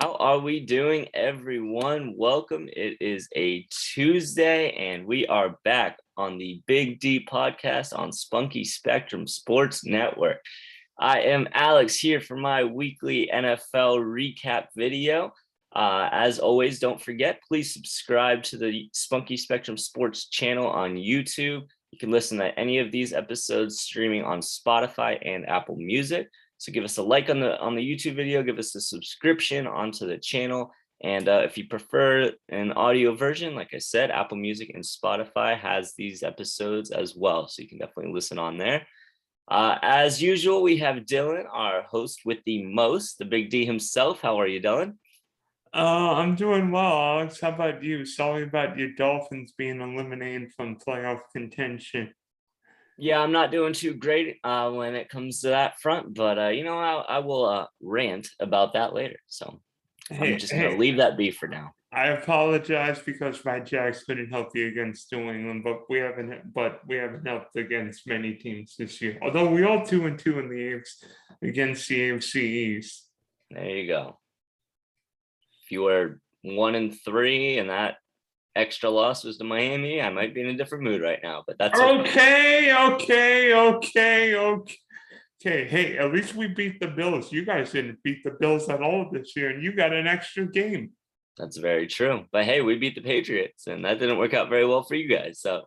How are we doing, everyone? Welcome. It is a Tuesday, and we are back on the Big D podcast on Spunky Spectrum Sports Network. I am Alex here for my weekly NFL recap video. As always, don't forget, please subscribe to the Spunky Spectrum Sports channel on YouTube. You can listen to any of these episodes streaming on Spotify and Apple Music. So give us a like on the YouTube video, give us a subscription onto the channel. And if you prefer an audio version, like I said, Apple Music and Spotify has these episodes as well. So you can definitely listen on there. As usual, we have Dylan, our host with the most, the Big D himself. How are you, Dylan? I'm doing well, Alex. How about you? Sorry about your Dolphins being eliminated from playoff contention. Yeah, I'm not doing too great when it comes to that front, but I will rant about that later. So I'm just gonna leave that be for now. I apologize because my Jags couldn't help you against New England, but we haven't helped against many teams this year. Although we all 2-2 in the AFC against the AFC East. There you go. If you were 1-3 and that extra loss was to Miami, I might be in a different mood right now, but that's okay. Hey, at least we beat the Bills. You guys didn't beat the Bills at all this year, and you got an extra game. That's very true. But hey, we beat the Patriots, and that didn't work out very well for you guys. So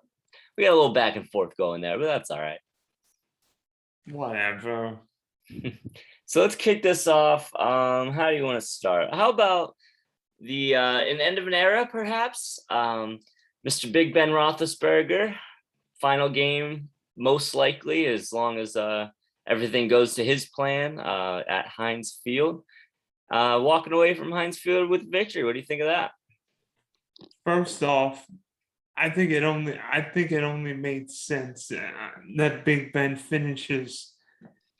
we got a little back and forth going there, but that's all right. Whatever. So let's kick this off. How do you want to start? How about the an end of an era, perhaps? Mr. Big Ben Roethlisberger, final game, most likely, as long as everything goes to his plan at Heinz Field. Walking away from Heinz Field with victory. What do you think of that? First off, I think it only made sense that Big Ben finishes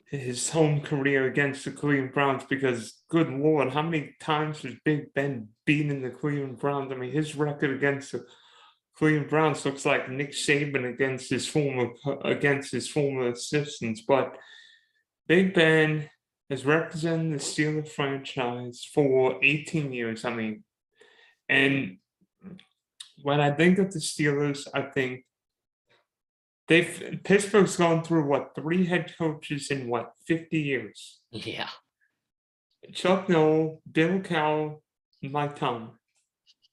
his home career against the Cleveland Browns, because good Lord, how many times has Big Ben beaten the Cleveland Browns? I mean, his record against the Cleveland Browns looks like Nick Saban against his former assistants. But Big Ben has represented the Steelers franchise for 18 years. I mean, and when I think of the Steelers, I think Pittsburgh's gone through 3 head coaches in 50 years? Yeah. Chuck Noll, Bill Cowell, and Mike Tomlin.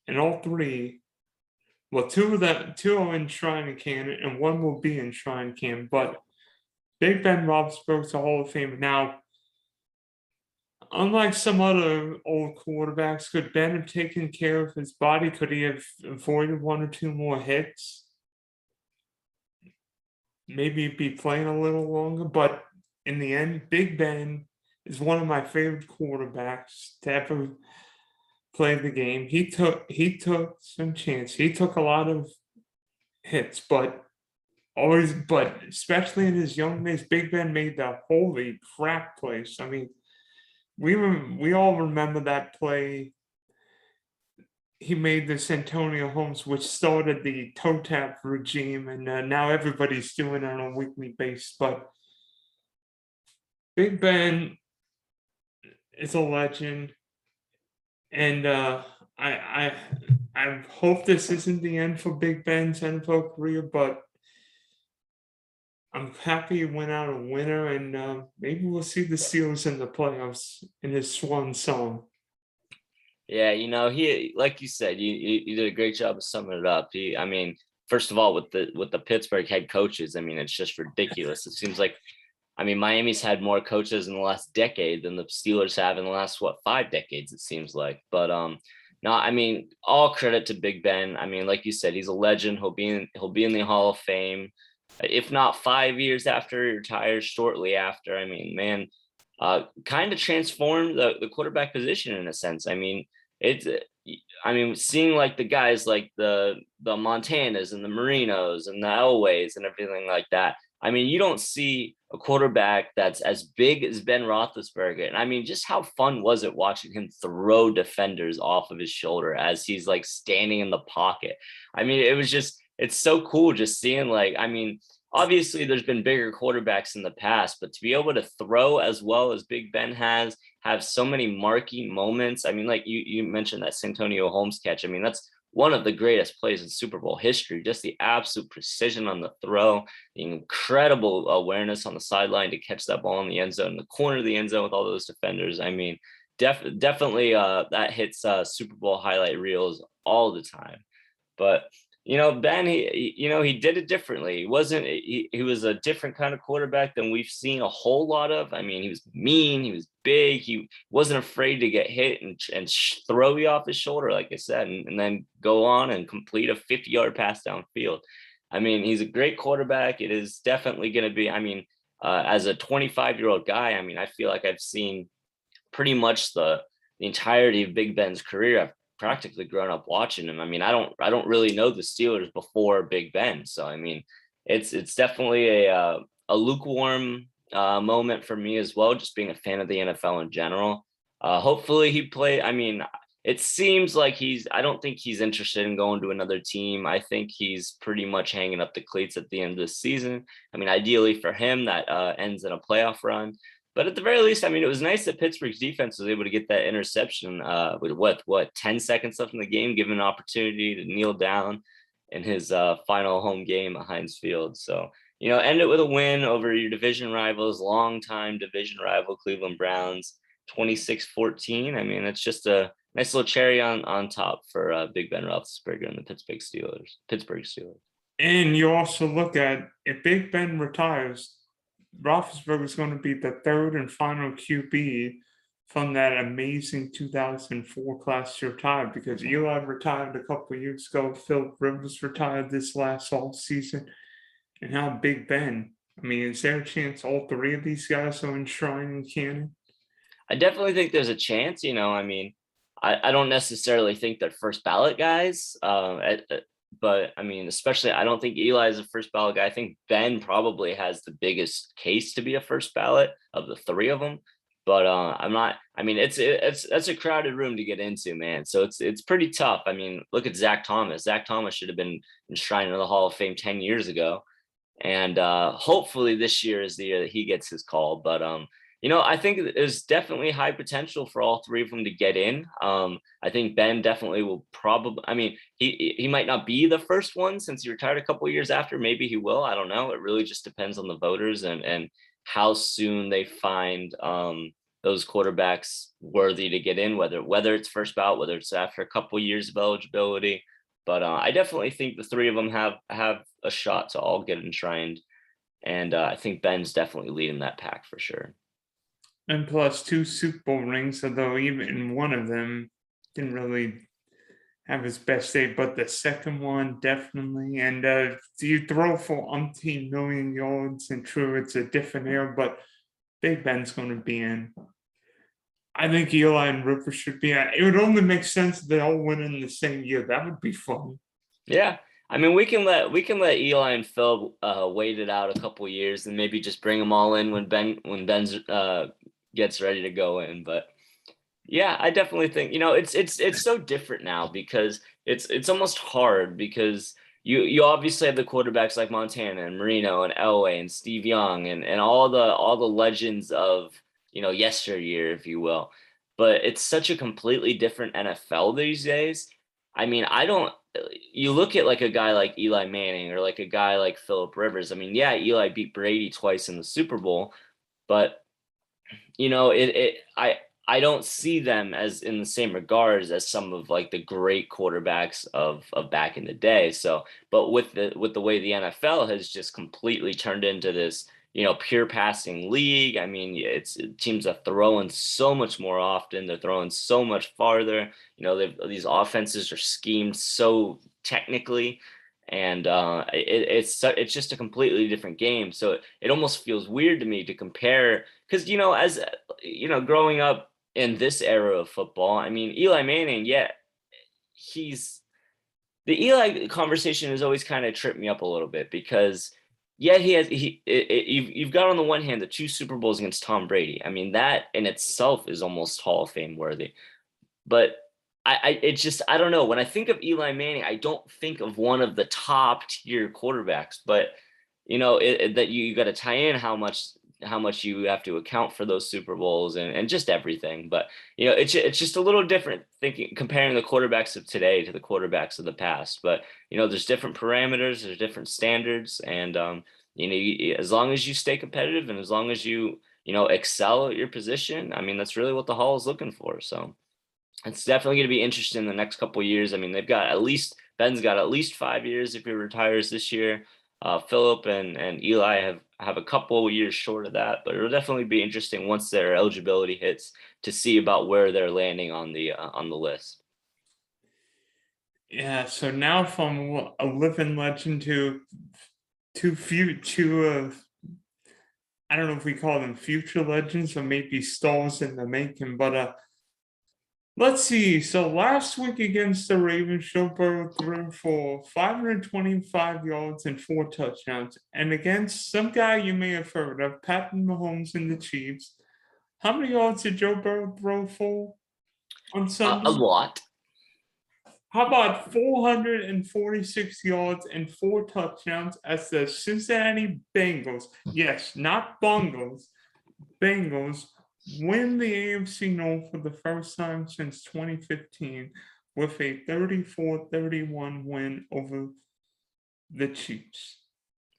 And all three, two are in training camp, and one will be in training camp. But Big Ben Roethlisberger's a Hall of Fame. Now, unlike some other old quarterbacks, could Ben have taken care of his body? Could he have avoided 1 or 2 more hits? Maybe be playing a little longer, but in the end, Big Ben is one of my favorite quarterbacks to ever play the game. He took some chance. He took a lot of hits, but especially in his young days, Big Ben made the holy crap place. I mean, we all remember that play he made this Antonio Holmes, which started the toe tap regime, and now everybody's doing it on a weekly basis. But Big Ben is a legend, and I hope this isn't the end for Big Ben's NFL career, but I'm happy he went out a winner, and maybe we'll see the Steelers in the playoffs in his swan song. Yeah, he, like you said, you did a great job of summing it up. I mean, first of all, with the Pittsburgh head coaches, I mean, it's just ridiculous. It seems like, I mean, Miami's had more coaches in the last decade than the Steelers have in the last 5 decades, it seems like. But no, I mean, all credit to Big Ben. I mean, like you said, he's a legend. He'll be in the Hall of Fame, if not 5 years after he retires, shortly after. I mean, man, kind of transformed the quarterback position in a sense. I mean, seeing like the guys like the Montanas and the Marinos and the Elways and everything like that. I mean, you don't see a quarterback that's as big as Ben Roethlisberger. And I mean, just how fun was it watching him throw defenders off of his shoulder as he's like standing in the pocket? I mean, it's so cool just seeing, like, I mean, obviously there's been bigger quarterbacks in the past, but to be able to throw as well as Big Ben has, have so many marquee moments. I mean, like you mentioned that Santonio Holmes catch. I mean, that's one of the greatest plays in Super Bowl history. Just the absolute precision on the throw, the incredible awareness on the sideline to catch that ball in the end zone, in the corner of the end zone with all those defenders. I mean, definitely that hits Super Bowl highlight reels all the time. But Ben, he did it differently. He was a different kind of quarterback than we've seen a whole lot of. I mean, he was mean, he was big, he wasn't afraid to get hit and throw you off his shoulder, like I said, and then go on and complete a 50-yard pass downfield. I mean, he's a great quarterback. It is definitely going to be, I mean, as a 25-year-old guy, I mean, I feel like I've seen pretty much the entirety of Big Ben's career. I've practically grown up watching him. I mean, I don't really know the Steelers before Big Ben, so I mean, it's definitely a lukewarm moment for me as well, just being a fan of the NFL in general. Hopefully he play. I mean, it seems like I don't think he's interested in going to another team. I think he's pretty much hanging up the cleats at the end of the season. I mean, ideally for him, that ends in a playoff run. But at the very least, I mean, it was nice that Pittsburgh's defense was able to get that interception with what 10 seconds left in the game, given an opportunity to kneel down in his final home game at Heinz Field. So, end it with a win over your division rivals, longtime division rival Cleveland Browns, 26-14. I mean, it's just a nice little cherry on top for Big Ben Roethlisberger and the Pittsburgh Steelers. And you also look at, if Big Ben retires, Roethlisberger is going to be the third and final QB from that amazing 2004 class to retire, because Eli retired a couple of years ago, Philip Rivers retired this last off season, and now Big Ben. I mean, is there a chance all three of these guys are enshrined in canon? I definitely think there's a chance. I mean, I don't necessarily think they're first ballot guys. But I mean, especially, I don't think Eli is a first ballot guy. I think Ben probably has the biggest case to be a first ballot of the three of them. But I'm not. I mean, it's that's a crowded room to get into, man. So it's pretty tough. I mean, look at Zach Thomas. Zach Thomas should have been enshrined in the Hall of Fame 10 years ago, and hopefully this year is the year that he gets his call. But I think there's definitely high potential for all three of them to get in. I think Ben definitely will probably, I mean, he might not be the first one since he retired a couple of years after. Maybe he will. I don't know. It really just depends on the voters and how soon they find those quarterbacks worthy to get in, whether it's first ballot, whether it's after a couple of years of eligibility. But I definitely think the three of them have a shot to all get enshrined. And I think Ben's definitely leading that pack for sure. And plus 2 Super Bowl rings, although even one of them didn't really have his best day, but the second one definitely. And do you throw for umpteen million yards? And true, it's a different era, but Big Ben's going to be in. I think Eli and Rivers should be in. It would only make sense if they all win in the same year. That would be fun. Yeah. I mean, we can let Eli and Phil wait it out a couple years and maybe just bring them all in when Ben's gets ready to go in. But yeah, I definitely think it's so different now because it's almost hard because you obviously have the quarterbacks like Montana and Marino and Elway and Steve Young and all the legends of yesteryear, if you will. But it's such a completely different NFL these days. I mean, you look at like a guy like Eli Manning or like a guy like Phillip Rivers. I mean, yeah, Eli beat Brady twice in the Super Bowl, but I don't see them as in the same regards as some of like the great quarterbacks of back in the day. So, but with the way the NFL has just completely turned into this, pure passing league. I mean, teams are throwing so much more often. They're throwing so much farther. These offenses are schemed so technically, and it's just a completely different game. So it almost feels weird to me to compare because as growing up in this era of football, I mean, Eli Manning, yeah, the Eli conversation has always kind of tripped me up a little bit because yeah, you've got on the one hand the 2 Super Bowls against Tom Brady. I mean, that in itself is almost Hall of Fame worthy. But I don't know. When I think of Eli Manning, I don't think of one of the top tier quarterbacks. But that you got to tie in how much you have to account for those Super Bowls and just everything. But it's just a little different thinking, comparing the quarterbacks of today to the quarterbacks of the past. But there's different parameters, there's different standards, and as long as you stay competitive and as long as you excel at your position, I mean, that's really what the Hall is looking for. So it's definitely going to be interesting in the next couple of years. I mean, Ben's got at least 5 years if he retires this year. Philip and Eli have a couple of years short of that, but it'll definitely be interesting once their eligibility hits to see about where they're landing on the list. Yeah, so now from a living legend to I don't know if we call them future legends or maybe stars in the making, but let's see. So last week against the Ravens, Joe Burrow threw for 525 yards and 4 touchdowns. And against some guy you may have heard of, Patrick Mahomes and the Chiefs, how many yards did Joe Burrow throw for on Sunday? A lot. How about 446 yards and 4 touchdowns as the Cincinnati Bengals, yes, not Bungles, Bengals, win the AFC North for the first time since 2015 with a 34-31 win over the Chiefs.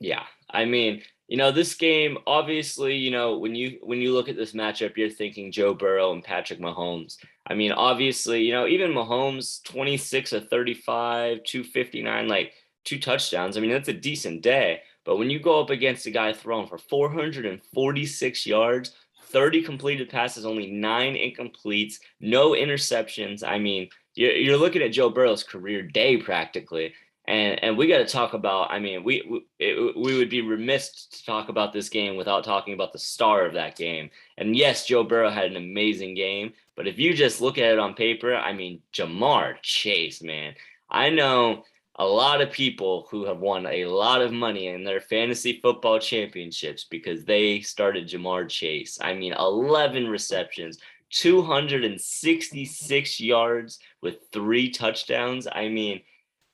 Yeah, I mean, this game, obviously, when you look at this matchup, you're thinking Joe Burrow and Patrick Mahomes. I mean, obviously, even Mahomes, 26 of 35, 259, like 2 touchdowns. I mean, that's a decent day. But when you go up against a guy throwing for 446 yards, 30 completed passes, only 9 incompletes, no interceptions. I mean, you're looking at Joe Burrow's career day practically. And we got to talk about, I mean, we would be remiss to talk about this game without talking about the star of that game. And yes, Joe Burrow had an amazing game, but if you just look at it on paper, I mean, Jamar Chase, man, I know a lot of people who have won a lot of money in their fantasy football championships because they started Jamar Chase. I mean, 11 receptions, 266 yards with 3 touchdowns. I mean,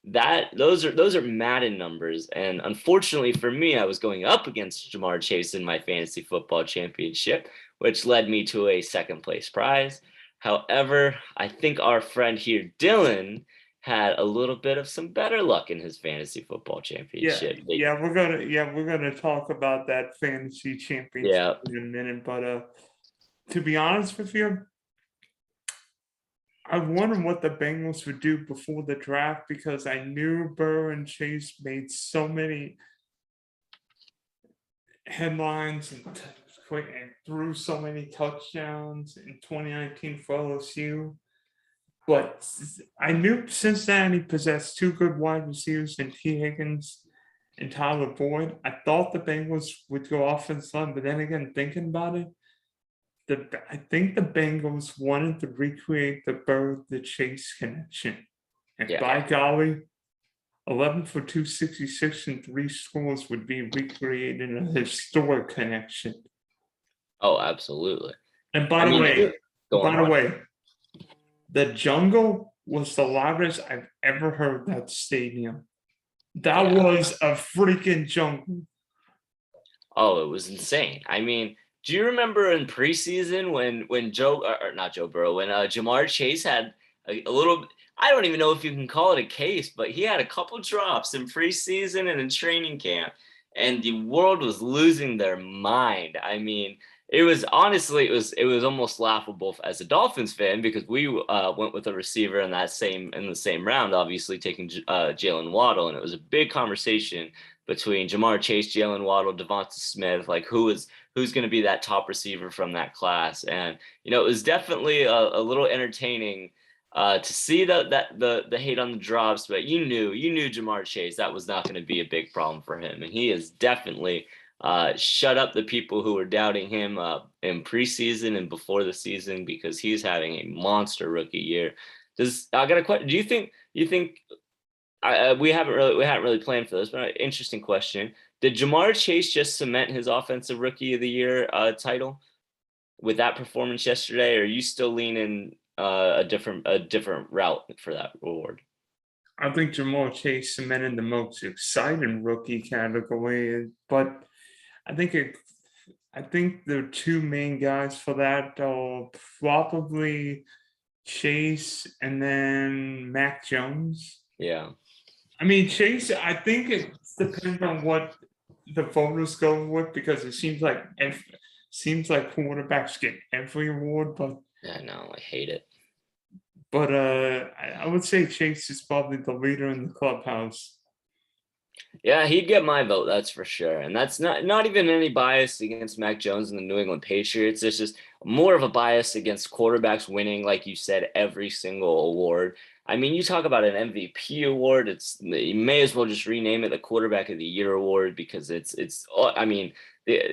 those are Madden numbers, and unfortunately for me, I was going up against Jamar Chase in my fantasy football championship, which led me to a second place prize. However, I think our friend here, Dylan, had a little bit of some better luck in his fantasy football championship. We're gonna talk about that fantasy championship in a minute, but to be honest with you, I wondered what the Bengals would do before the draft because I knew Burrow and Chase made so many headlines and threw so many touchdowns in 2019 for LSU. But I knew Cincinnati possessed 2 good wide receivers in T. Higgins and Tyler Boyd. I thought the Bengals would go offense line, but then again, thinking about it, I think the Bengals wanted to recreate the Burrow the Chase connection. And by golly, 11 for 266 and 3 scores would be recreated a historic connection. Oh, absolutely. And by the way, the jungle was the loudest I've ever heard that stadium. That was a freaking jungle. Oh, it was insane. I mean, do you remember in preseason when when Jamar Chase had a little, I don't even know if you can call it a case, but he had a couple drops in preseason and in training camp, and the world was losing their mind. I mean, it was honestly, it was almost laughable as a Dolphins fan because we went with a receiver in the same round, obviously taking Jalen Waddle, and it was a big conversation between Jamar Chase, Jalen Waddle, Devonta Smith, like who's going to be that top receiver from that class. And it was definitely a little entertaining to see the hate on the drops, but you knew Jamar Chase, that was not going to be a big problem for him, and he has definitely shut up the people who were doubting him in preseason and before the season because he's having a monster rookie year. I got a question? Do you think we haven't really planned for this, but an interesting question. Did Jamar Chase just cement his offensive rookie of the year title with that performance yesterday, or are you still leaning a different route for that award? I think Jamal Chase cemented the most exciting rookie category, but I think it. I think the two main guys for that are probably Chase and then Mac Jones. Yeah. I mean, Chase. I think it depends on what the voters go with because it seems like quarterbacks get every award, I know. I hate it. I would say Chase is probably the leader in the clubhouse. Yeah, he'd get my vote, that's for sure. And that's not even any bias against Mac Jones and the New England Patriots. It's just more of a bias against quarterbacks winning, like you said, every single award. I mean, you talk about an MVP award, you may as well just rename it the Quarterback of the Year award because I mean,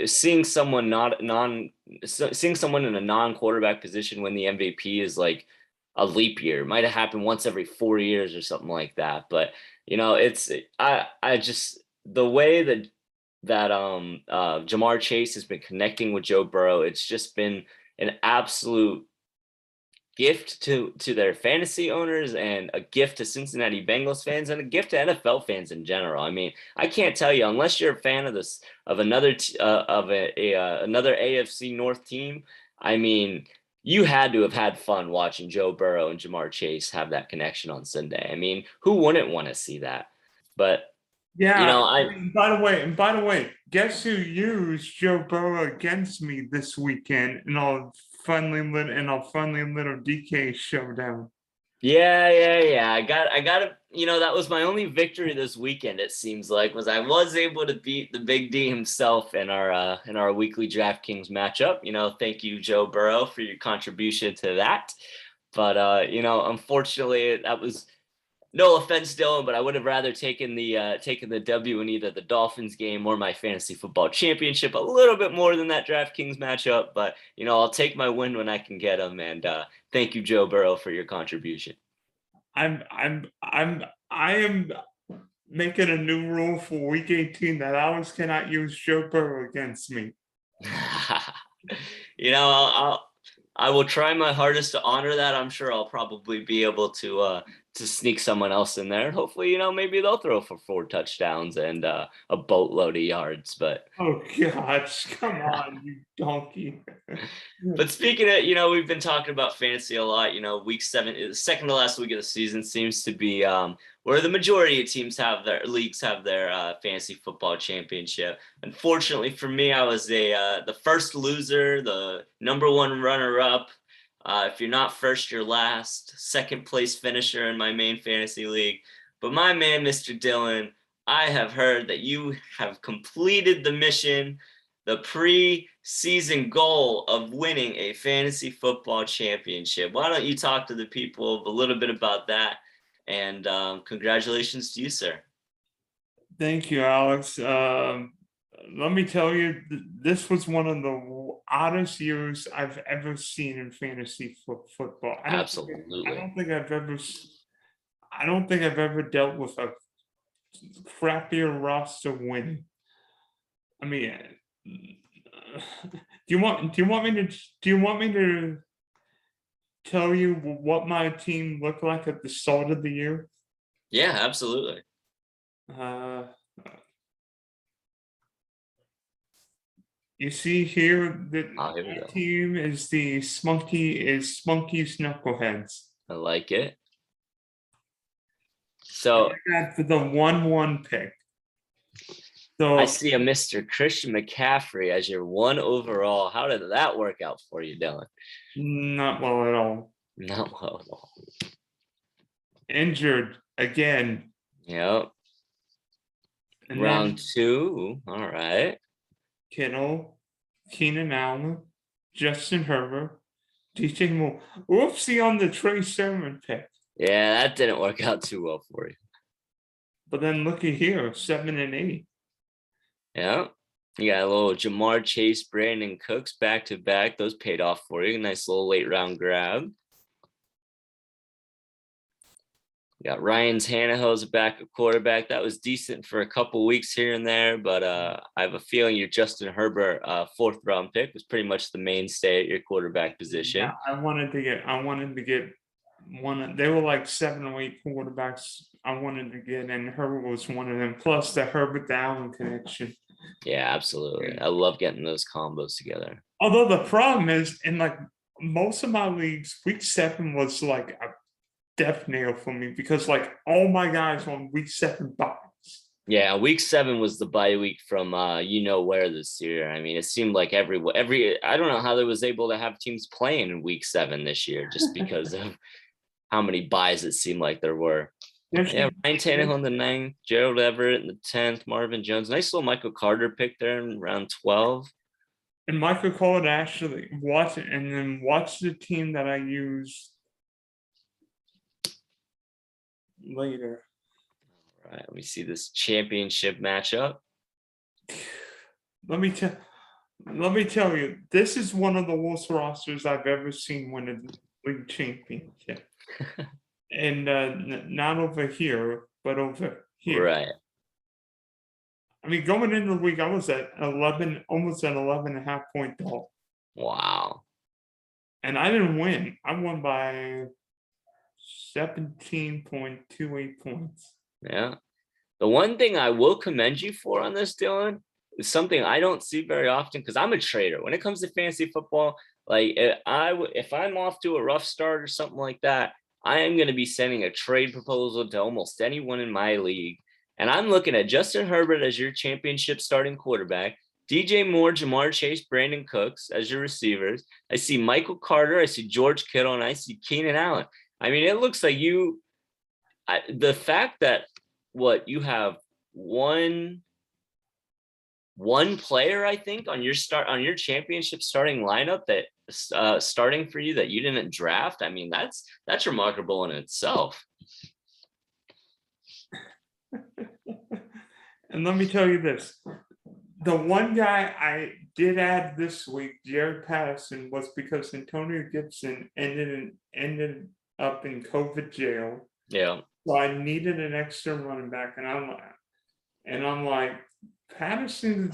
seeing someone seeing someone in a non-quarterback position win the MVP is like a leap year. It might have happened once every 4 years or something like that. But it's I just the way that Jamar Chase has been connecting with Joe Burrow, it's just been an absolute gift to their fantasy owners and a gift to Cincinnati Bengals fans and a gift to NFL fans in general. I mean, I can't tell you unless you're a fan of another another AFC North team. I mean, you had to have had fun watching Joe Burrow and Jamar Chase have that connection on Sunday. I mean, who wouldn't want to see that? But Yeah. I By the way, guess who used Joe Burrow against me this weekend in our friendly little DK showdown? yeah. I got to, that was my only victory this weekend, it seems like, was I was able to beat the Big D himself in our weekly DraftKings matchup. Thank you, Joe Burrow, for your contribution to that. But unfortunately, that was no offense, Dylan, but I would have rather taken the W in either the Dolphins game or my fantasy football championship a little bit more than that DraftKings matchup. But I'll take my win when I can get them. And thank you, Joe Burrow, for your contribution. I am making a new rule for week 18 that ours cannot use Joe Burrow against me. I will try my hardest to honor that. I'm sure I'll probably be able to sneak someone else in there. And hopefully, maybe they'll throw for 4 touchdowns and a boatload of yards. But oh gosh, come on, you donkey. But speaking of, we've been talking about fantasy a lot. Week 7 is second to last week of the season seems to be where the majority of teams have their fantasy football championship. Unfortunately for me, I was the first loser, the number one runner up. If you're not first, you're last. Second place finisher in my main fantasy league. But my man, Mr. Dylan, I have heard that you have completed the mission, the pre-season goal of winning a fantasy football championship. Why don't you talk to the people a little bit about that? And congratulations to you, sir. Thank you, Alex. Let me tell you, this was one of the oddest years I've ever seen in fantasy football. Absolutely. I don't think I've ever dealt with a crappier roster win. I mean, do you want me to tell you what my team looked like at the start of the year? Yeah, absolutely. You see here that Here we my go. team is Spunky's Knuckleheads. I like it. So for the 1-1 pick. So I see a Mr. Christian McCaffrey as your 1 overall. How did that work out for you, Dylan? Not well at all. Not well at all. Injured again. Yep. And round 2. All right. Kittle, Keenan Allen, Justin Herbert, DJ Moore. Whoopsie on the Trey Sermon pick. Yeah, that didn't work out too well for you. But then looky here, 7 and 8. Yeah. You got a little Jamar Chase, Brandon Cooks back to back. Those paid off for you. Nice little late round grab. You got Ryan Tannehill's back at quarterback. That was decent for a couple weeks here and there, but I have a feeling your Justin Herbert 4th round pick was pretty much the mainstay at your quarterback position. Yeah, I wanted to get one. They were like 7 or 8 quarterbacks wanted to get, and Herbert was one of them. Plus the Herbert to Allen connection. Yeah, absolutely. I love getting those combos together. Although the problem is, in like most of my leagues, week 7 was like a death nail for me because like all my guys on week 7 buys. Yeah, week 7 was the bye week from where this year. I mean, it seemed like every I don't know how they was able to have teams playing in week 7 this year just because of how many buys it seemed like there were. Yeah, Ryan Tannehill in the 9th, Gerald Everett in the 10th, Marvin Jones. Nice little Michael Carter pick there in round 12. And Michael Carter actually watch the team that I use later. All right, let me see this championship matchup. Let me tell you, this is one of the worst rosters I've ever seen win a league championship. And not over here, but over here. Right. I mean, going into the week, I was at 11, almost an 11.5 point dog. Wow. And I didn't win. I won by 17.28 points. Yeah. The one thing I will commend you for on this, Dylan, is something I don't see very often because I'm a trader. When it comes to fantasy football, like if I'm off to a rough start or something like that, I am going to be sending a trade proposal to almost anyone in my league. And I'm looking at Justin Herbert as your championship starting quarterback, DJ Moore, Jamar Chase, Brandon Cooks as your receivers. I see Michael Carter, I see George Kittle, and I see Keenan Allen. I mean, it looks like the fact that you have one player, I think, on your championship starting lineup that starting for you that you didn't draft. I mean, that's remarkable in itself. And let me tell you this. The one guy I did add this week, Jared Patterson, was because Antonio Gibson ended up in COVID jail. Yeah. So I needed an extra running back, and I'm like, Patterson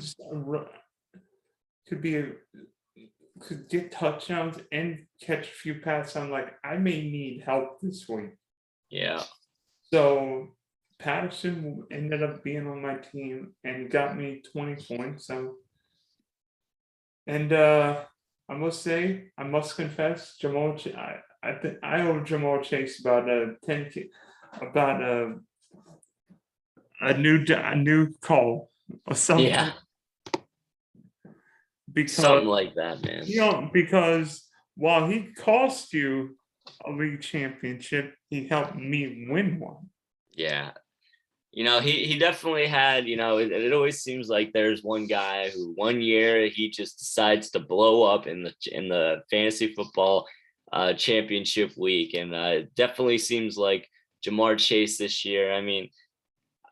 could get touchdowns and catch a few passes. I'm like, I may need help this week. Yeah. So Patterson ended up being on my team and got me 20 points. So, and I must confess, I think I owe Jamar Chase about a new call or something. Yeah. Because something like that, man. Because while he cost you a league championship, he helped me win one. Yeah. He definitely had, it always seems like there's one guy who one year he just decides to blow up in the fantasy football championship week. And it definitely seems like Jamar Chase this year. I mean,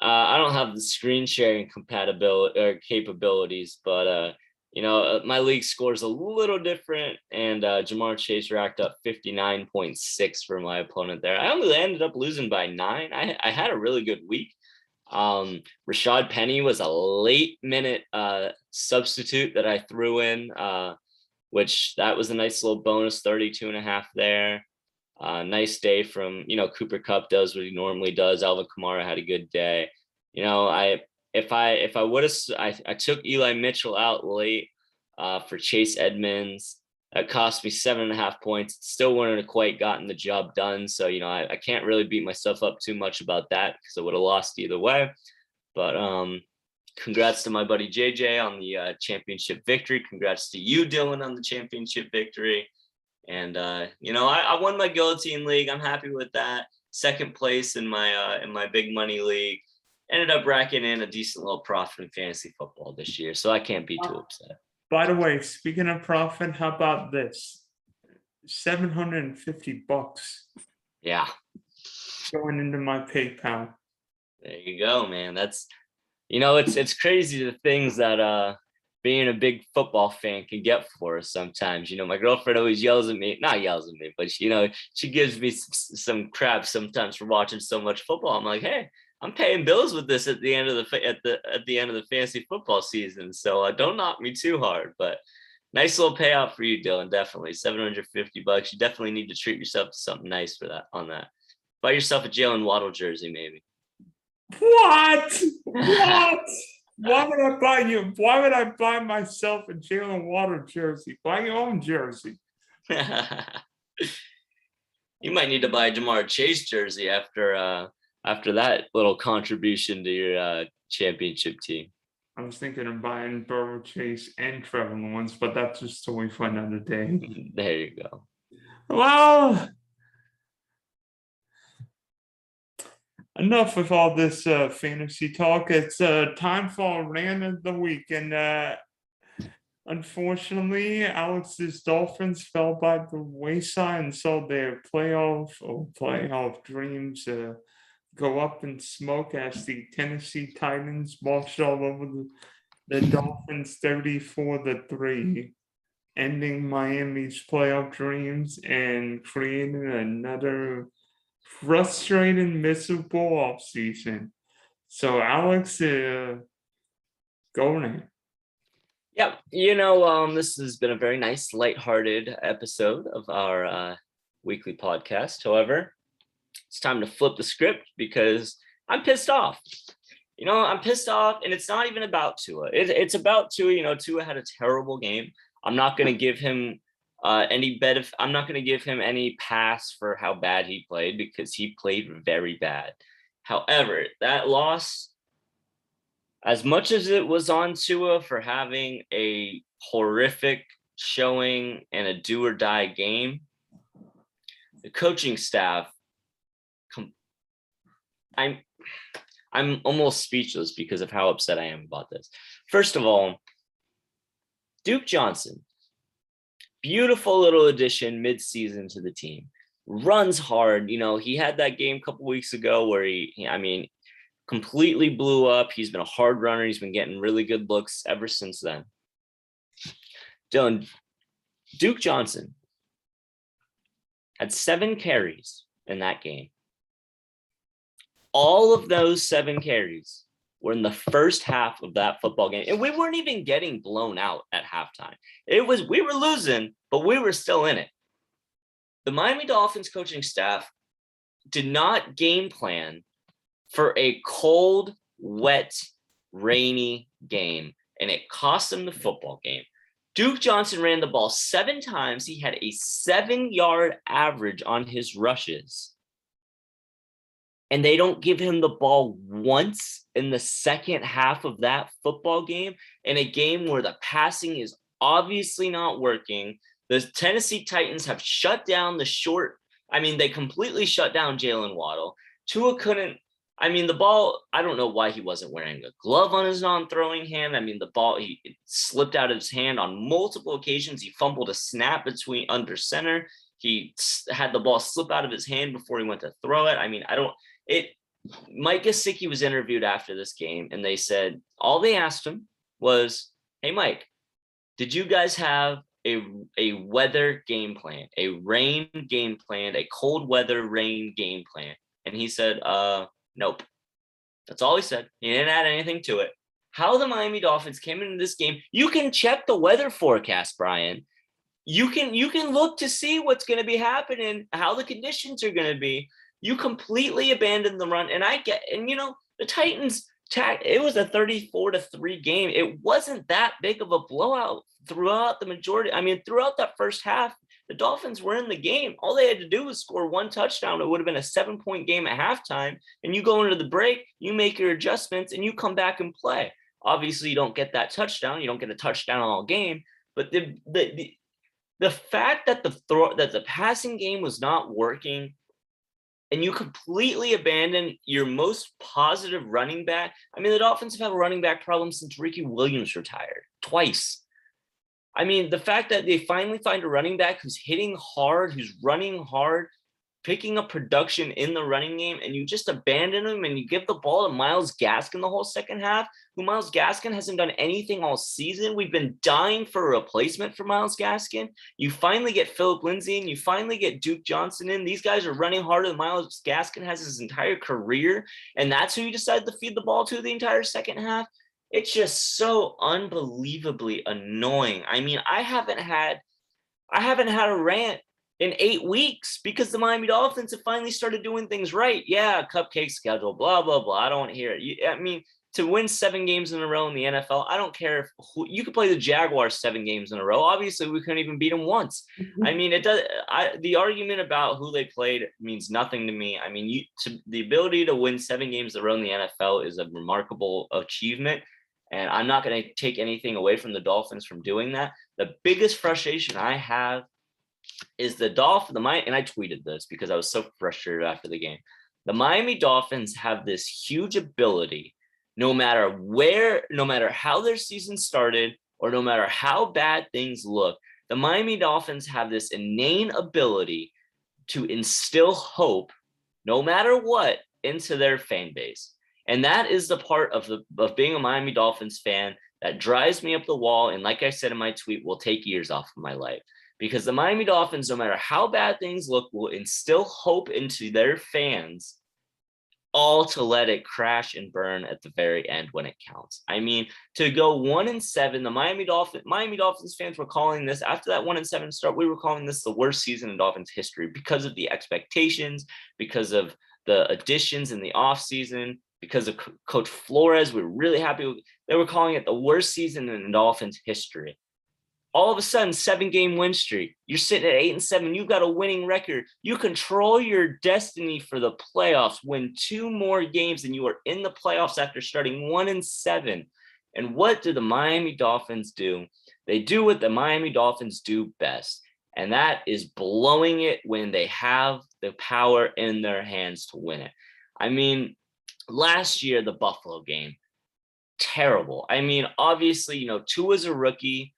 I don't have the screen sharing compatibility or capabilities, but my league scores a little different, and Jamar Chase racked up 59.6 for my opponent there. I only ended up losing by 9. I had a really good week. Rashad Penny was a late minute substitute that I threw in, which that was a nice little bonus, 32.5 there. Nice day from, Cooper Kupp does what he normally does. Alvin Kamara had a good day. If I would have, I took Eli Mitchell out late for Chase Edmonds. That cost me 7.5 points. Still wouldn't have quite gotten the job done. So, I can't really beat myself up too much about that because I would have lost either way. But congrats to my buddy JJ on the championship victory. Congrats to you, Dylan, on the championship victory. And I won my guillotine league. I'm happy with that. Second place in my big money league. Ended up racking in a decent little profit in fantasy football this year, so I can't be too upset. By the way, speaking of profit, how about this? $750. Yeah. Going into my PayPal. There you go, man. That's it's crazy the things that being a big football fan can get for us sometimes. My girlfriend always not yells at me, but she gives me some crap sometimes for watching so much football. I'm like, hey, I'm paying bills with this at the end of the fantasy football season. So don't knock me too hard, but nice little payout for you, Dylan. Definitely $750. You definitely need to treat yourself to something nice for that on that. Buy yourself a Jalen Waddle jersey, maybe. What? What? Why would I buy myself a Jalen Waddle jersey? Buy your own jersey. You might need to buy a Jamar Chase jersey after that little contribution to your championship team. I was thinking of buying Burrow, Chase, and Trevor Lawrence, but that's just a story for another day. There you go. Well, enough with all this fantasy talk. It's time for a rant of the week. And unfortunately, Alex's Dolphins fell by the wayside and saw their playoff dreams go up in smoke as the Tennessee Titans marched all over the Dolphins 34-3, ending Miami's playoff dreams and creating another frustrating, miserable offseason. So, Alex, go in. Yep. This has been a very nice, lighthearted episode of our weekly podcast. However, it's time to flip the script because I'm pissed off. I'm pissed off, and it's not even about Tua. It's about Tua. Tua had a terrible game. I'm not going to give him I'm not going to give him any pass for how bad he played because he played very bad. However, that loss, as much as it was on Tua for having a horrific showing and a do or die game, the coaching staff, I'm almost speechless because of how upset I am about this. First of all, Duke Johnson, beautiful little addition mid-season to the team. Runs hard. He had that game a couple weeks ago where he completely blew up. He's been a hard runner. He's been getting really good looks ever since then. Dylan, Duke Johnson had 7 carries in that game. All of those 7 carries were in the first half of that football game. And we weren't even getting blown out at halftime. We were losing, but we were still in it. The Miami Dolphins coaching staff did not game plan for a cold, wet, rainy game, and it cost them the football game. Duke Johnson ran the ball 7 times. He had a 7-yard average on his rushes. And they don't give him the ball once in the second half of that football game, in a game where the passing is obviously not working. The Tennessee Titans have shut down they completely shut down Jalen Waddle. Tua couldn't, the ball, I don't know why he wasn't wearing a glove on his non-throwing hand. The ball, he slipped out of his hand on multiple occasions. He fumbled a snap under center. He had the ball slip out of his hand before he went to throw it. Mike Gesicki was interviewed after this game, and they said all they asked him was, "Hey, Mike, did you guys have a weather game plan, a rain game plan, a cold weather rain game plan?" And he said, "Nope." That's all he said. He didn't add anything to it. How the Miami Dolphins came into this game, you can check the weather forecast, Brian. You can look to see what's going to be happening, how the conditions are going to be. You completely abandoned the run. And the Titans, it was a 34-3 game. It wasn't that big of a blowout throughout the majority. Throughout that first half, the Dolphins were in the game. All they had to do was score 1 touchdown. It would have been a 7-point game at halftime. And you go into the break, you make your adjustments, and you come back and play. Obviously, you don't get that touchdown. You don't get a touchdown all game. But the fact that the passing game was not working, and you completely abandon your most positive running back. The Dolphins have had a running back problem since Ricky Williams retired twice. The fact that they finally find a running back who's hitting hard, who's running hard, picking up production in the running game, and you just abandon him and you give the ball to Myles Gaskin the whole second half, who Myles Gaskin hasn't done anything all season. We've been dying for a replacement for Myles Gaskin. You finally get Phillip Lindsay and you finally get Duke Johnson in. These guys are running harder than Myles Gaskin has his entire career, and that's who you decided to feed the ball to the entire second half. It's just so unbelievably annoying. I haven't had a rant in 8 weeks because the Miami Dolphins have finally started doing things right. Yeah, cupcake schedule, blah, blah, blah. I don't want to hear it. I mean, to win 7 games in a row in the NFL, I don't care if you could play the Jaguars 7 games in a row. Obviously, we couldn't even beat them once. I mean, it does. The argument about who they played means nothing to me. I mean, the ability to win 7 games in a row in the NFL is a remarkable achievement. And I'm not going to take anything away from the Dolphins from doing that. The biggest frustration I have is and I tweeted this because I was so frustrated after the game. The Miami Dolphins have this huge ability, no matter how their season started, or no matter how bad things look, the Miami Dolphins have this innate ability to instill hope, no matter what, into their fan base. And that is the part of being a Miami Dolphins fan that drives me up the wall. And like I said in my tweet, will take years off of my life. Because the Miami Dolphins, no matter how bad things look, will instill hope into their fans, all to let it crash and burn at the very end when it counts. I mean, to go 1-7, the Miami Dolphins fans were calling this, after that 1-7 start, we were calling this the worst season in Dolphins history because of the expectations, because of the additions in the offseason, because of Coach Flores. We were really happy. They were calling it the worst season in Dolphins history. All of a sudden, 7-game win streak. You're sitting at 8-7. You've got a winning record. You control your destiny for the playoffs. Win 2 more games, and you are in the playoffs after starting 1-7. And what do the Miami Dolphins do? They do what the Miami Dolphins do best, and that is blowing it when they have the power in their hands to win it. I mean, last year, the Buffalo game, terrible. I mean, obviously, Tua's a rookie.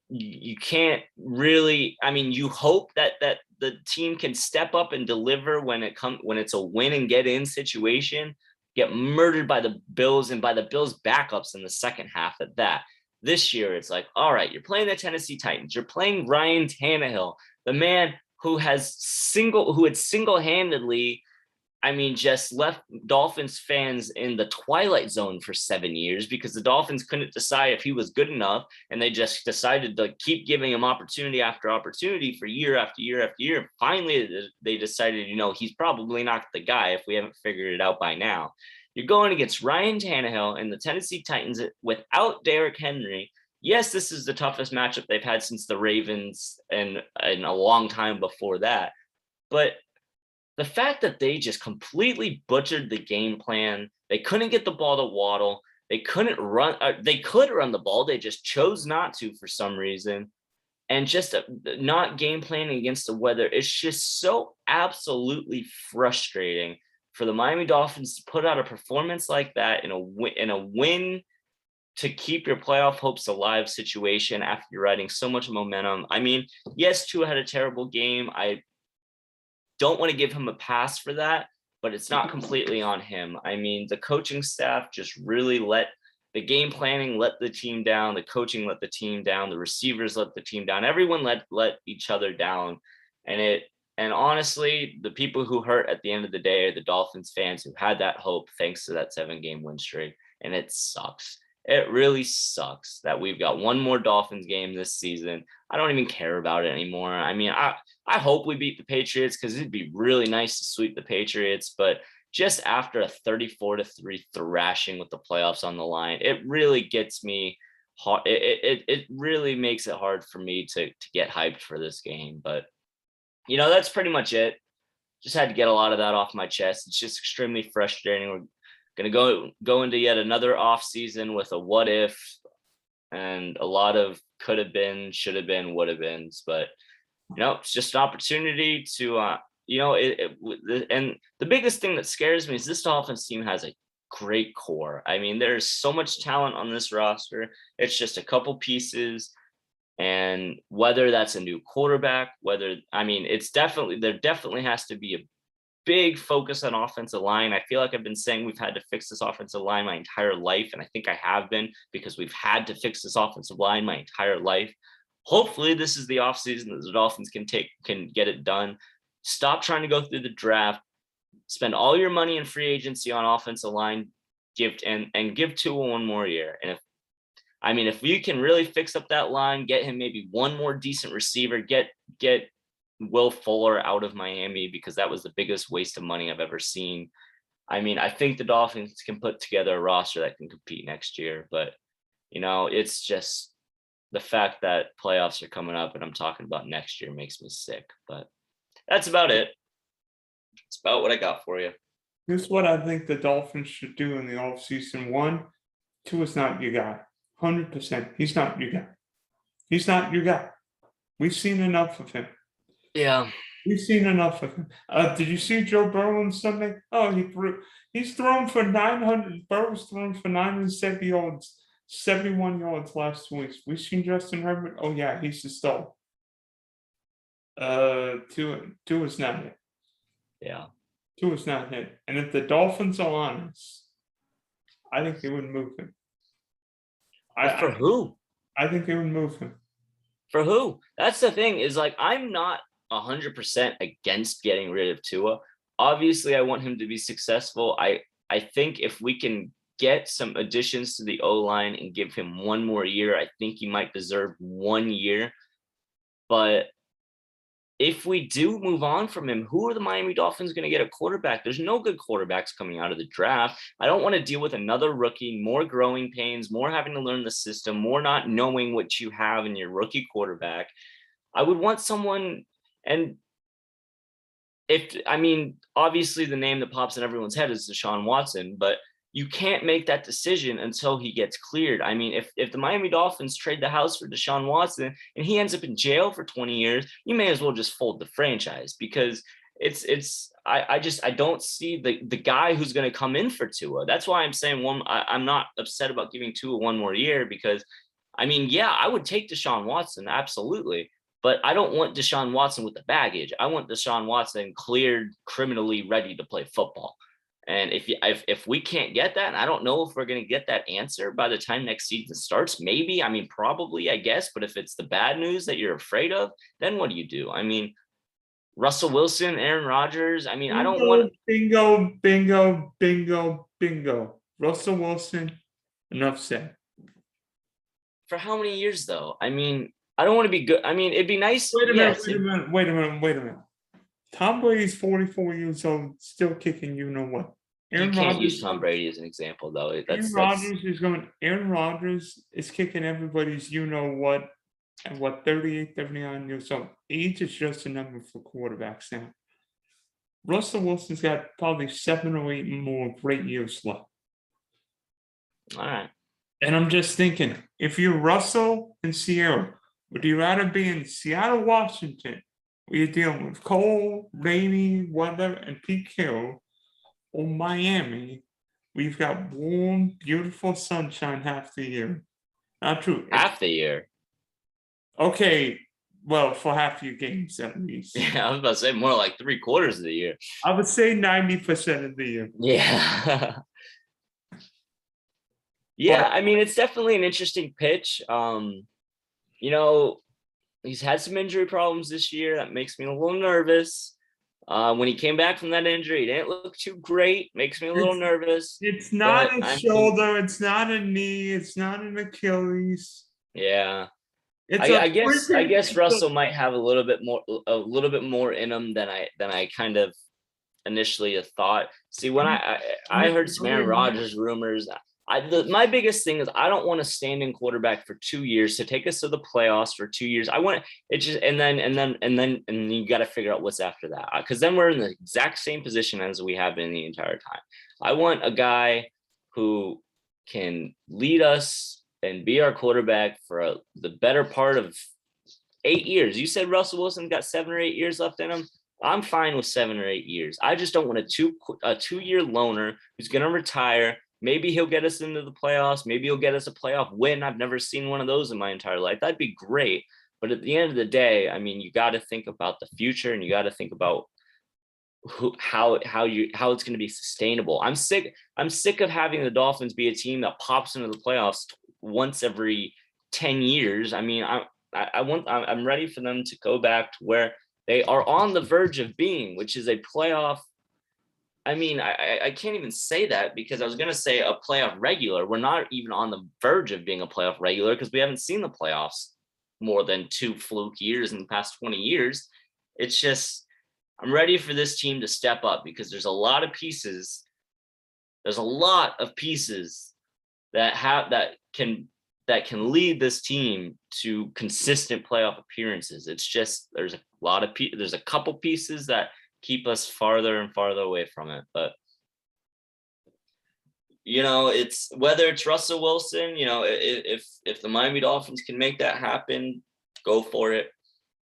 You can't really, I mean, you hope that the team can step up and deliver when it's a win and get in situation, get murdered by the Bills and by the Bills backups in the second half at that. This year, it's like, all right, you're playing the Tennessee Titans. You're playing Ryan Tannehill, the man who had single-handedly, I mean, just left Dolphins fans in the twilight zone for 7 years because the Dolphins couldn't decide if he was good enough. And they just decided to keep giving him opportunity after opportunity for year after year after year. Finally, they decided, he's probably not the guy if we haven't figured it out by now. You're going against Ryan Tannehill and the Tennessee Titans without Derrick Henry. Yes, this is the toughest matchup they've had since the Ravens and a long time before that. But the fact that they just completely butchered the game plan, they couldn't get the ball to Waddle. They couldn't run. They could run the ball. They just chose not to for some reason. And just not game planning against the weather. It's just so absolutely frustrating for the Miami Dolphins to put out a performance like that in a win to keep your playoff hopes alive situation after you're riding so much momentum. I mean, yes, Tua had a terrible game. I don't want to give him a pass for that, but it's not completely on him. I mean, the coaching staff just really let the game planning let the team down, the coaching let the team down, the receivers let the team down, everyone let each other down. And honestly, the people who hurt at the end of the day are the Dolphins fans who had that hope thanks to that 7-game win streak. And it sucks. It really sucks that we've got one more Dolphins game this season. I don't even care about it anymore. I mean, I hope we beat the Patriots because it'd be really nice to sweep the Patriots. But just after a 34-3 thrashing with the playoffs on the line, it really gets me hard. It really makes it hard for me to get hyped for this game. But, that's pretty much it. Just had to get a lot of that off my chest. It's just extremely frustrating. We're going to go into yet another off season with a what if and a lot of could have been, should have been, would have been. But, it's just an opportunity to, and the biggest thing that scares me is this Dolphins team has a great core. I mean, there's so much talent on this roster. It's just a couple pieces. And whether that's a new quarterback, there definitely has to be a big focus on offensive line. I feel like I've been saying we've had to fix this offensive line my entire life. And I think I have been because we've had to fix this offensive line my entire life. Hopefully this is the offseason that the Dolphins can get it done. Stop trying to go through the draft. Spend all your money in free agency on offensive line, give Tua one more year. And if you can really fix up that line, get him maybe one more decent receiver, get Will Fuller out of Miami because that was the biggest waste of money I've ever seen. I mean, I think the Dolphins can put together a roster that can compete next year, but it's just the fact that playoffs are coming up and I'm talking about next year makes me sick. But that's about it. It's about what I got for you. Here's what I think the Dolphins should do in the offseason. One, Tua is not your guy. 100%. He's not your guy. He's not your guy. We've seen enough of him. Yeah. We've seen enough of him. Did you see Joe Burrow on Sunday? Oh, he's thrown for 900. Burrow's thrown for 970 yards, 71 yards last 2 weeks. We've seen Justin Herbert. Oh, yeah, he's the star. Tua's not it. Yeah. Tua's not it. And if the Dolphins are honest, I think they would move him. For who? I think they would move him. For who? That's the thing is like, I'm not 100% against getting rid of Tua. Obviously, I want him to be successful. I think if we can get some additions to the O-line and give him one more year, I think he might deserve 1 year. But if we do move on from him, who are the Miami Dolphins going to get a quarterback? There's no good quarterbacks coming out of the draft. I don't want to deal with another rookie, more growing pains, more having to learn the system, more not knowing what you have in your rookie quarterback. I would want someone, and obviously the name that pops in everyone's head is Deshaun Watson, but you can't make that decision until he gets cleared. I mean, if the Miami Dolphins trade the house for Deshaun Watson and he ends up in jail for 20 years, you may as well just fold the franchise because I don't see the guy who's going to come in for Tua. That's why I'm saying I'm not upset about giving Tua 1 more year because, I would take Deshaun Watson, absolutely. But I don't want Deshaun Watson with the baggage. I want Deshaun Watson cleared, criminally ready to play football. And if we can't get that, and I don't know if we're going to get that answer by the time next season starts, maybe, probably, I guess. But if it's the bad news that you're afraid of, then what do you do? Russell Wilson, Aaron Rodgers. I don't want bingo. Russell Wilson, enough said. For how many years, though? I don't want to be good. It'd be nice. Wait a minute. Tom Brady's 44 years old, still kicking. You know what? You can't use Tom Brady as an example, though. Aaron Rodgers is kicking everybody's. You know what? And 38, 39 years old. Age is just a number for quarterbacks now. Russell Wilson's got probably 7 or 8 more great years left. All right. And I'm just thinking, if you're Russell and Sierra, would you rather be in Seattle, Washington, where you're dealing with cold, rainy weather and Pete Carroll, or Miami, we've got warm, beautiful sunshine half the year? Not true. Half the year? Okay, well, for half your games at least. Yeah, I was about to say more like 3/4 of the year. I would say 90% of the year. Yeah. Yeah, it's definitely an interesting pitch. He's had some injury problems this year. That makes me a little nervous. When he came back from that injury, he didn't look too great. Makes me a little nervous. It's not a shoulder. It's not a knee. It's not an Achilles. Yeah. I guess Russell might have a little bit more in him than I kind of initially thought. See, when I heard some Aaron Rodgers rumors, my biggest thing is I don't want a standing quarterback for 2 years to take us to the playoffs for 2 years. I want it just and then you got to figure out what's after that, because then we're in the exact same position as we have been the entire time. I want a guy who can lead us and be our quarterback for the better part of 8 years. You said Russell Wilson got 7 or 8 years left in him. I'm fine with 7 or 8 years. I just don't want a 2-year loner who's going to retire. Maybe he'll get us into the playoffs. Maybe he'll get us a playoff win. I've never seen one of those in my entire life. That'd be great. But at the end of the day, you got to think about the future, and you got to think about how it's going to be sustainable. I'm sick of having the Dolphins be a team that pops into the playoffs once every 10 years. I'm ready for them to go back to where they are on the verge of being, which is a playoff. I can't even say that because I was going to say a playoff regular. We're not even on the verge of being a playoff regular because we haven't seen the playoffs more than 2 fluke years in the past 20 years. it's just, I'm ready for this team to step up because there's a lot of pieces. There's a lot of pieces that can lead this team to consistent playoff appearances. It's just there's a couple pieces that keep us farther and farther away from it. But it's whether it's Russell Wilson, if the Miami Dolphins can make that happen, go for it.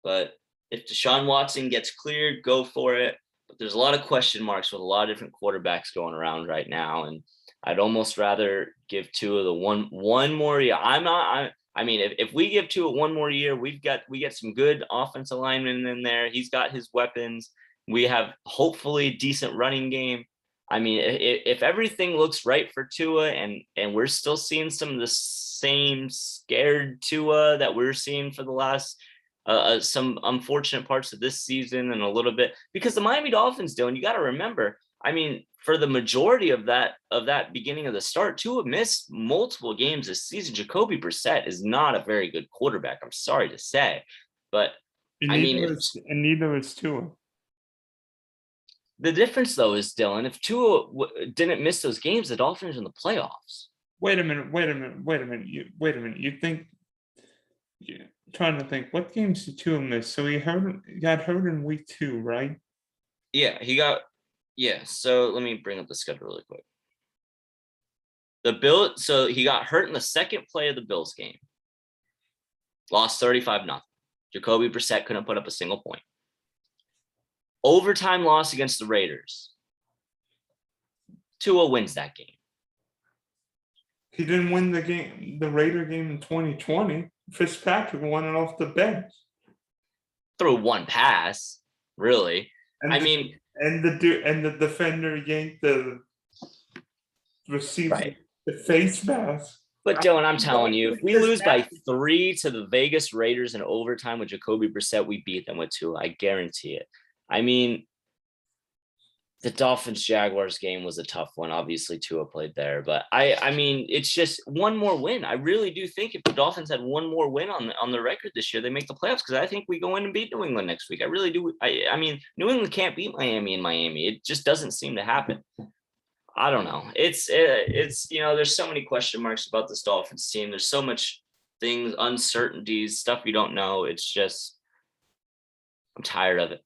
But if Deshaun Watson gets cleared, go for it. But there's a lot of question marks with a lot of different quarterbacks going around right now, and I'd almost rather give Tua the one more year. If we give Tua one more year, we get some good offensive linemen in there. He's got his weapons. We have hopefully a decent running game. If everything looks right for Tua and we're still seeing some of the same scared Tua that we're seeing for the last some unfortunate parts of this season and a little bit, because the Miami Dolphins, Dylan, you got to remember, for the majority of that beginning of the start, Tua missed multiple games this season. Jacoby Brissett is not a very good quarterback. I'm sorry to say, but neither is Tua. The difference, though, is, Dylan, if Tua didn't miss those games, the Dolphins are in the playoffs. Wait a minute. You think? Yeah, trying to think. What games did Tua miss? So he got hurt in week 2, right? Yeah, he got. Yeah. So let me bring up the schedule really quick. So he got hurt in the second play of the Bills game. Lost 35-0. Jacoby Brissett couldn't put up a single point. Overtime loss against the Raiders. Tua wins that game. He didn't win the game, the Raider game in 2020. Fitzpatrick won it off the bench. Threw one pass, really. And the defender yanked the receiver, right, the face mask. But Dylan, I'm telling you, if we lose by 3 to the Vegas Raiders in overtime with Jacoby Brissett, we beat them with Tua. I guarantee it. The Dolphins-Jaguars game was a tough one. Obviously, Tua played there. But, it's just one more win. I really do think if the Dolphins had one more win on the record this year, they make the playoffs, because I think we go in and beat New England next week. I really do. New England can't beat Miami in Miami. It just doesn't seem to happen. I don't know. It's there's so many question marks about this Dolphins team. There's so much things, uncertainties, stuff you don't know. It's just, I'm tired of it.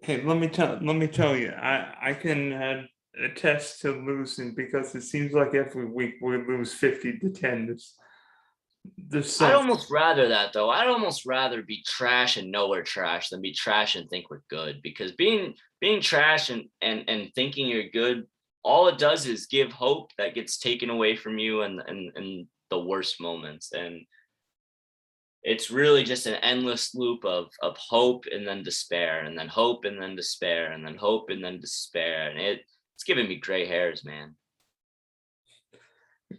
Okay, let me tell you, I can attest to losing, because it seems like every week we lose 50-10. I'd almost rather that, though. I'd almost rather be trash and know we're trash than be trash and think we're good, because being trash and thinking you're good, all it does is give hope that gets taken away from you and the worst moments. And it's really just an endless loop of hope and then despair, and then hope and then despair, and then hope and then despair. And it's giving me gray hairs, man.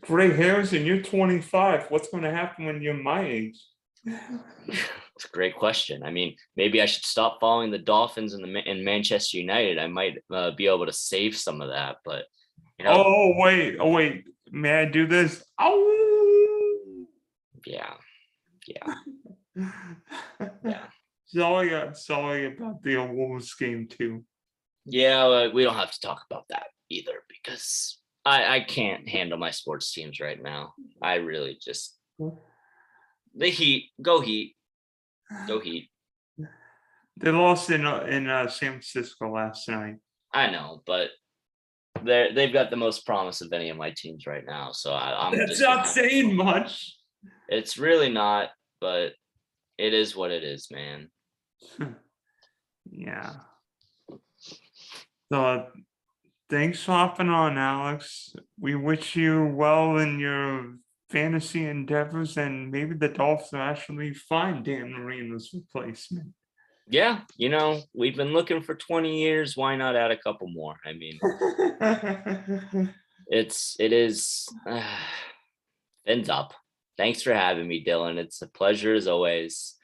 Gray hairs, and you're 25. What's going to happen when you're my age? It's a great question. Maybe I should stop following the Dolphins and Manchester United. I might be able to save some of that, but Oh wait. May I do this? Oh. Yeah. Sorry about the Wolves game too. Yeah, we don't have to talk about that either, because I can't handle my sports teams right now. I really just, the Heat, go Heat. They lost in San Francisco last night. I know, but they've got the most promise of any of my teams right now. So I'm That's just not saying much. It's really not, but it is what it is, man. Yeah. So thanks for hopping on, Alex. We wish you well in your fantasy endeavors, and maybe the Dolphins will actually find Dan Marino's replacement. Yeah, we've been looking for 20 years. Why not add a couple more? It is fins up. Thanks for having me, Dylan. It's a pleasure as always.